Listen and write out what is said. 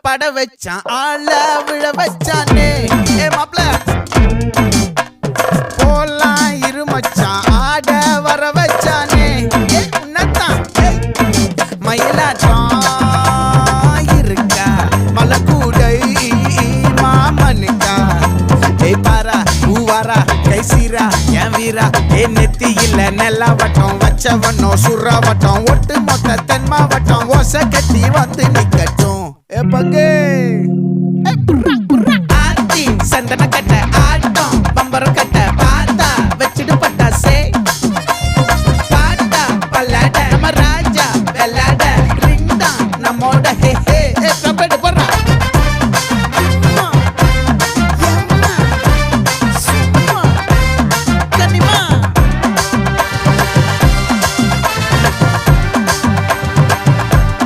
பட வச்சான் ஆள விழ வச்சானே ஏ மாப்ள போலாம் இருமச்சான் ஆட வர வச்சானே உன்னத்தான் மயிலாட்டம் இருக்கா மலக்கூடை மாமனுக்கா ஏய் பாரா பூவாரா கைசீரா என் வீரா ஏ நெத்தி இல்ல நெல்லாவட்டம் வச்சவனும் சுறாவட்டம் ஒட்டு மொத்த தென் மாவட்டம் ஓசை கட்டி வந்து நிக்கட்டும் ஏ பங்கே